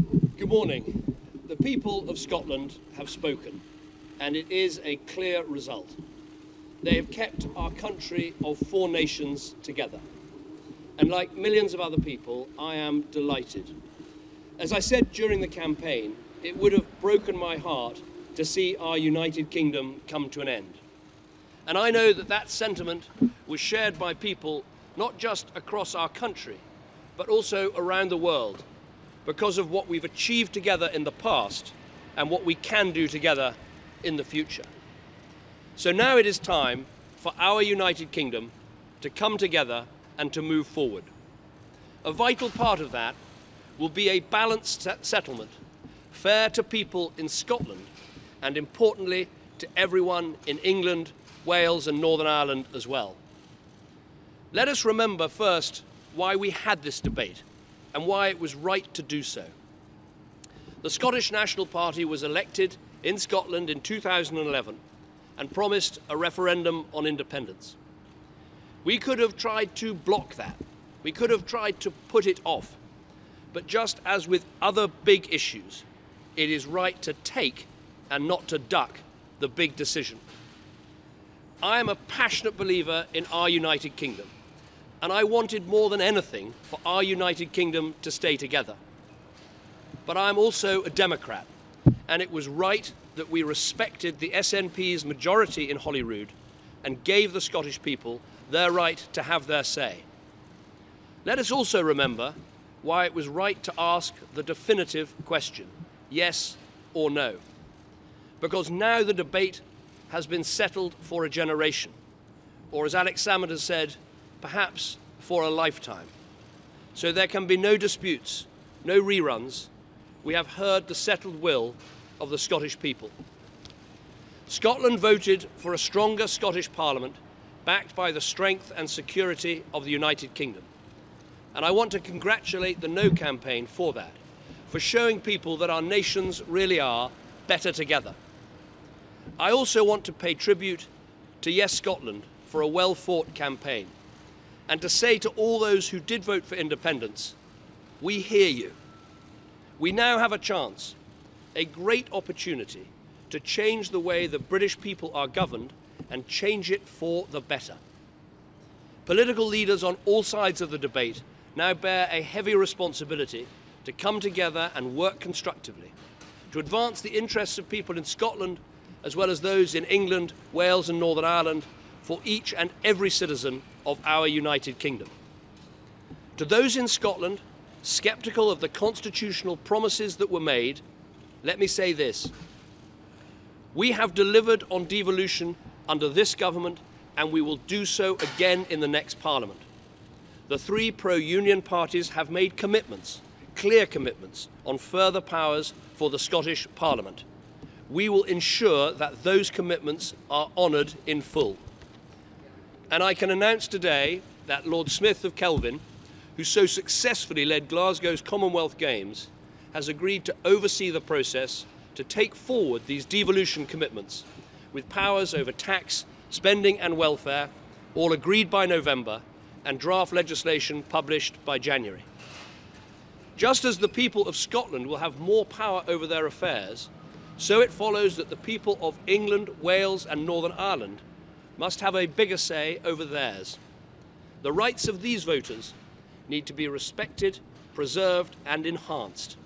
Good morning. The people of Scotland have spoken, and it is a clear result. They have kept our country of four nations together. And like millions of other people, I am delighted. As I said during the campaign, it would have broken my heart to see our United Kingdom come to an end. And I know that that sentiment was shared by people not just across our country, but also around the world, because of what we've achieved together in the past and what we can do together in the future. So now it is time for our United Kingdom to come together and to move forward. A vital part of that will be a balanced settlement, fair to people in Scotland and importantly to everyone in England, Wales and Northern Ireland as well. Let us remember first why we had this debate and why it was right to do so. The Scottish National Party was elected in Scotland in 2011 and promised a referendum on independence. We could have tried to block that. We could have tried to put it off. But just as with other big issues, it is right to take and not to duck the big decision. I am a passionate believer in our United Kingdom, and I wanted more than anything for our United Kingdom to stay together. But I'm also a Democrat, and it was right that we respected the SNP's majority in Holyrood and gave the Scottish people their right to have their say. Let us also remember why it was right to ask the definitive question, yes or no. Because now the debate has been settled for a generation, or as Alex Salmond has said, perhaps for a lifetime. So there can be no disputes, no reruns. We have heard the settled will of the Scottish people. Scotland voted for a stronger Scottish Parliament backed by the strength and security of the United Kingdom. And I want to congratulate the No campaign for that, for showing people that our nations really are better together. I also want to pay tribute to Yes Scotland for a well-fought campaign, and to say to all those who did vote for independence, we hear you. We now have a chance, a great opportunity, to change the way the British people are governed and change it for the better. Political leaders on all sides of the debate now bear a heavy responsibility to come together and work constructively, to advance the interests of people in Scotland as well as those in England, Wales and Northern Ireland, for each and every citizen of our United Kingdom. To those in Scotland, sceptical of the constitutional promises that were made, let me say this. We have delivered on devolution under this government, and we will do so again in the next Parliament. The three pro-union parties have made commitments, clear commitments, on further powers for the Scottish Parliament. We will ensure that those commitments are honoured in full. And I can announce today that Lord Smith of Kelvin, who so successfully led Glasgow's Commonwealth Games, has agreed to oversee the process to take forward these devolution commitments, with powers over tax, spending and welfare, all agreed by November, and draft legislation published by January. Just as the people of Scotland will have more power over their affairs, so it follows that the people of England, Wales and Northern Ireland must have a bigger say over theirs. The rights of these voters need to be respected, preserved and enhanced.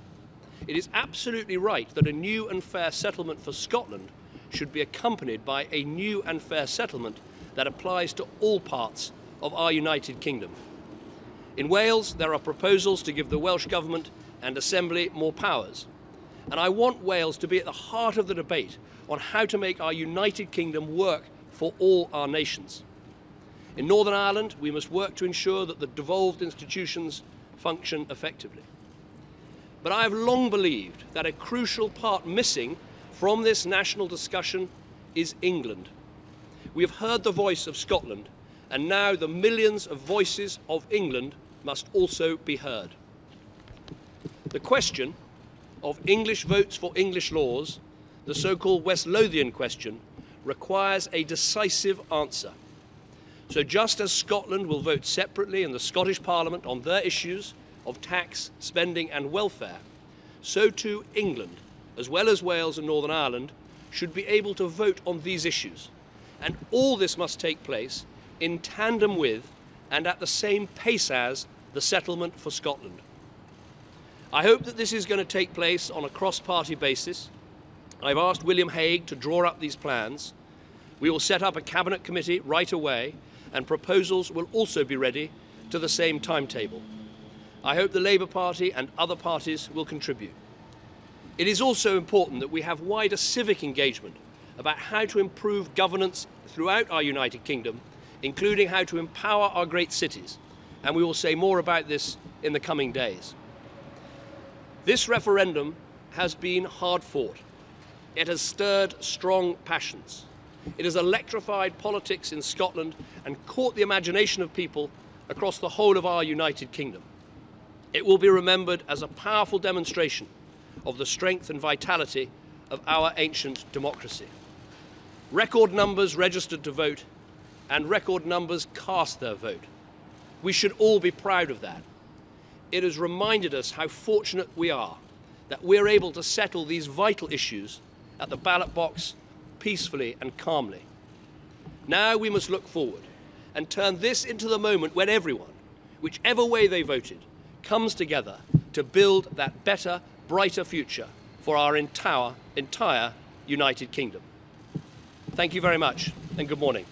It is absolutely right that a new and fair settlement for Scotland should be accompanied by a new and fair settlement that applies to all parts of our United Kingdom. In Wales, there are proposals to give the Welsh Government and Assembly more powers. And I want Wales to be at the heart of the debate on how to make our United Kingdom work for all our nations. In Northern Ireland, we must work to ensure that the devolved institutions function effectively. But I have long believed that a crucial part missing from this national discussion is England. We have heard the voice of Scotland, and now the millions of voices of England must also be heard. The question of English votes for English laws, the so-called West Lothian question, requires a decisive answer. So just as Scotland will vote separately in the Scottish Parliament on their issues of tax, spending and welfare, so too England, as well as Wales and Northern Ireland, should be able to vote on these issues. And all this must take place in tandem with and at the same pace as the settlement for Scotland. I hope that this is going to take place on a cross-party basis. I've asked William Hague to draw up these plans. We will set up a cabinet committee right away, and proposals will also be ready to the same timetable. I hope the Labour Party and other parties will contribute. It is also important that we have wider civic engagement about how to improve governance throughout our United Kingdom, including how to empower our great cities, and we will say more about this in the coming days. This referendum has been hard fought. It has stirred strong passions. It has electrified politics in Scotland and caught the imagination of people across the whole of our United Kingdom. It will be remembered as a powerful demonstration of the strength and vitality of our ancient democracy. Record numbers registered to vote and record numbers cast their vote. We should all be proud of that. It has reminded us how fortunate we are that we're able to settle these vital issues at the ballot box peacefully and calmly. Now we must look forward and turn this into the moment when everyone, whichever way they voted, comes together to build that better, brighter future for our entire United Kingdom. Thank you very much, and good morning.